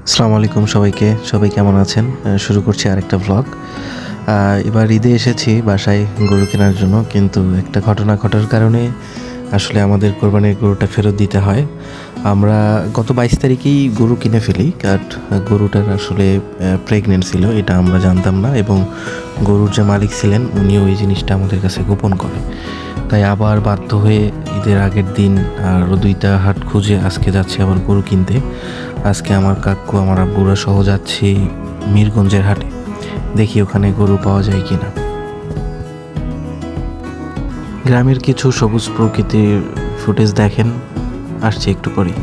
আসসালামু আলাইকুম সবাই কেমন আছেন? শুরু করছি আরেকটা ভ্লগ। এবার ঈদে এসেছি বাসায় গরু কেনার জন্য, কিন্তু একটা ঘটনা ঘটার কারণে আসলে আমাদের কোরবানির গরুটা ফেরত দিতে হয়। আমরা গত 22 তারিখেই গরু কিনে ফেলি, কারণ গরুটার আসলে প্রেগনেন্ট ছিল, এটা আমরা জানতাম না, এবং গরুর যে মালিক ছিলেন উনিও এই জিনিসটা আমাদের কাছে গোপন করে। তাই আবার বাধ্য হয়ে ঈদের আগের দিন আরও 2টা হাট খুঁজে আজকে যাচ্ছি আবার গরু কিনতে। আজকে আমার কাকু আমার আব্বুরা সহ যাচ্ছি মিরগঞ্জের হাটে, দেখি ওখানে গরু পাওয়া যায় কিনা। গ্রামের কিছু সবুজ প্রকৃতির ফুটেজ দেখেন, আসছি একটু পরেই।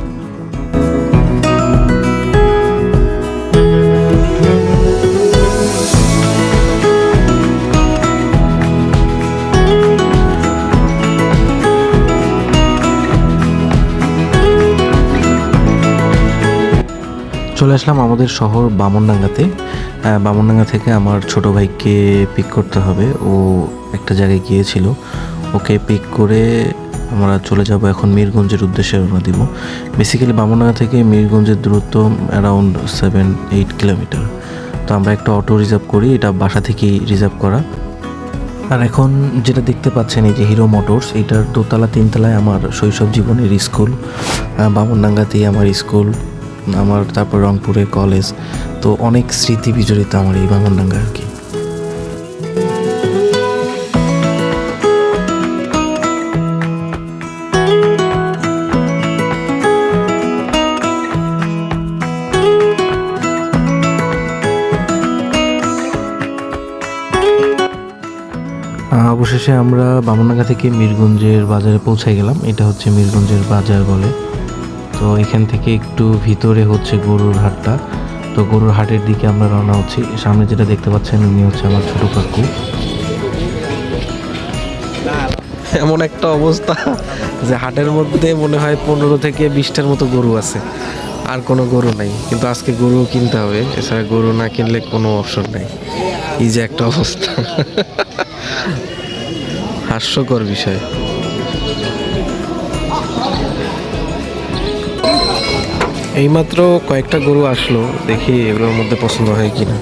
চলে আসলাম আমাদের শহর বামনডাঙ্গাতে। বামনডাঙ্গা থেকে আমার ছোট ভাইকে পিক করতে হবে, ও একটা জায়গায় গিয়েছিল, ওকে পিক করে আমরা চলে যাব এখন মিরগঞ্জের উদ্দেশ্যে রওনা দিব। বেসিক্যালি বামনডাঙ্গা থেকে মিরগঞ্জের দূরত্ব অ্যারাউন্ড 7-8 কিলোমিটার। তো আমরা একটা অটো রিজার্ভ করি, এটা বাসা থেকেই রিজার্ভ করা। আর এখন যেটা দেখতে পাচ্ছেন এই যে হিরো মোটরস, এটার দোতলা 3তলায় আমার শৈশব জীবনের স্কুল, বামনডাঙ্গাতেই আমার স্কুল, আমার তারপর রংপুরে কলেজ। তো অনেক স্মৃতি বিজড়িত আমার এই বামনডাঙ্গা আর কি। অবশেষে আমরা বামনডাঙ্গা থেকে মিরগঞ্জের বাজারে পৌঁছে গেলাম। এটা হচ্ছে মিরগঞ্জের বাজার বলে। তো এখান থেকে একটু ভিতরে হচ্ছে গরুর হাটটা। তো গরুর হাটের দিকে আমরা রওনা হচ্ছি। সামনে যেটা দেখতে পাচ্ছেন উনি হচ্ছে আমার ছোট কাকু। এমন একটা অবস্থা যে হাটের মধ্যে মনে হয় 15 থেকে 20টার মতো গরু আছে, আর কোনো গরু নাই। কিন্তু আজকে গরু কিনতে হবে, এছাড়া গরু না কিনলে কোনো অপশন নাই। এই যে একটা অবস্থা, হাস্যকর বিষয়। এইমাত্র কয়েকটা গরু আসলো, দেখি এগুলোর মধ্যে পছন্দ হয় কিনা।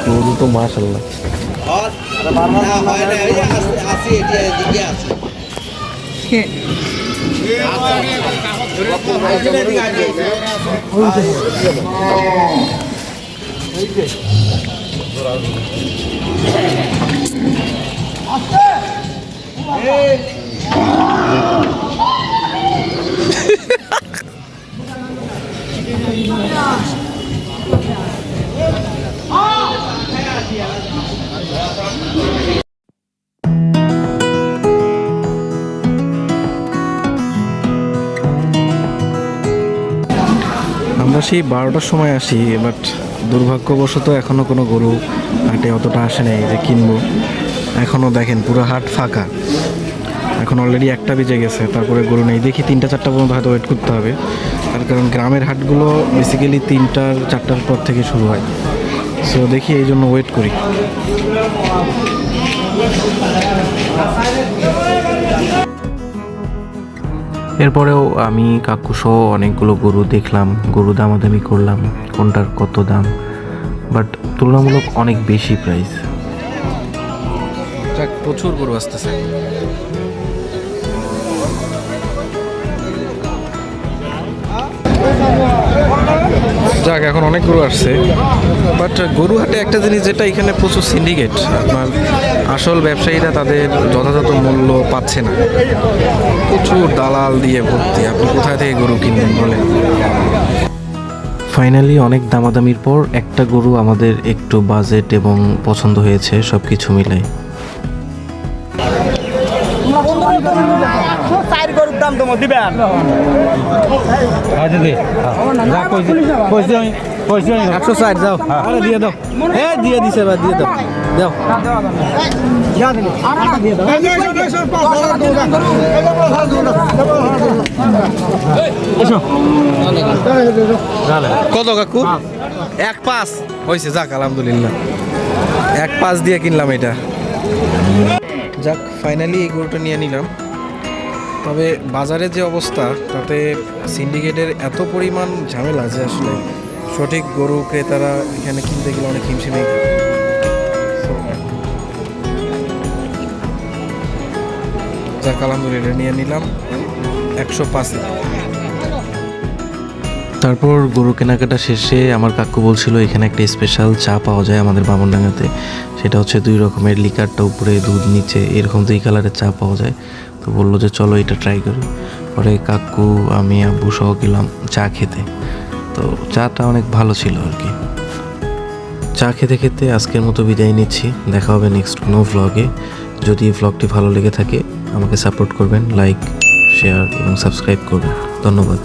গরু তো মাশাআল্লাহ। আমরা সেই 12টার সময় আসি, বাট দুর্ভাগ্যবশত এখনও কোনো গরু হাটে অতটা আসে নাই যে কিনবো। এখনও দেখেন পুরো হাট ফাঁকা, এখন অলরেডি 1টা বেজে গেছে, তারপরে গরু নেই। দেখি 3টা-4টা পর্যন্ত হয়তো ওয়েট করতে হবে, তার কারণ গ্রামের হাটগুলো বেসিক্যালি 3টা-4টার পর থেকে শুরু হয়। সো দেখি এই জন্য ওয়েট করি। এরপরেও আমি কাকু সহ অনেকগুলো গরু দেখলাম, গরু দামাদামি করলাম কোনটার কত দাম, বাট তুলনামূলক অনেক বেশি প্রাইস। প্রচুর গরু আসতেছে। যাক, এখন অনেক গরু আসছে, বাট গরু হাটে একটা জিনিস যেটা এখানে প্রচুর সিন্ডিকেট। আপনার আসল ব্যবসায়ীরা তাদের যথাযথ মূল্য পাচ্ছে না, প্রচুর দালাল দিয়ে ভর্তি। আপনি কোথায় থেকে গরু কিনবেন বলেন? ফাইনালি অনেক দামাদামির পর একটা গরু আমাদের একটু বাজেট এবং পছন্দ হয়েছে, সব কিছু মিলাই। দাম তোমার দিবেন 160 যাও, দিয়ে দাও। হ্যাঁ দিয়ে দিছে, বা দিয়ে দাও, দাও কত কাকু? 1.5 হয়েছে, যাক আলহামদুলিল্লাহ 1.5 দিয়ে কিনলাম এটা। যাক ফাইনালি এই গরুটা নিয়ে নিলাম। তবে বাজারের যে অবস্থা তাতে সিন্ডিকেটের এত পরিমাণ ঝামেলা যে আসলে সঠিক গরু ক্রেতারা এখানে কিনতে গেলে অনেক হিমশিমে খায়। যাক আলহামদুলিল্লাহ নিয়ে নিলাম 105-এ। তারপর গরু কেনাকাটা শেষে আমার কাকু বলছিল এখানে একটা স্পেশাল চা পাওয়া যায় আমাদের বামনডাঙ্গাতে, সেটা হচ্ছে 2 রকমের, লিকারটা উপরে দুধ নিচে, এরকম 2 কালারের চা পাওয়া যায়। তো বললো যে চলো এটা ট্রাই করি। পরে কাকু আমি আব্বু সহ গেলাম চা খেতে। তো চাটা অনেক ভালো ছিল আর কি। চা খেতে খেতে আজকের মতো বিদায় নিচ্ছি। দেখা হবে নেক্সট কোনো ভ্লগে। যদি এই ভ্লগটি ভালো লেগে থাকে আমাকে সাপোর্ট করবেন, লাইক, শেয়ার এবং সাবস্ক্রাইব করবেন। ধন্যবাদ।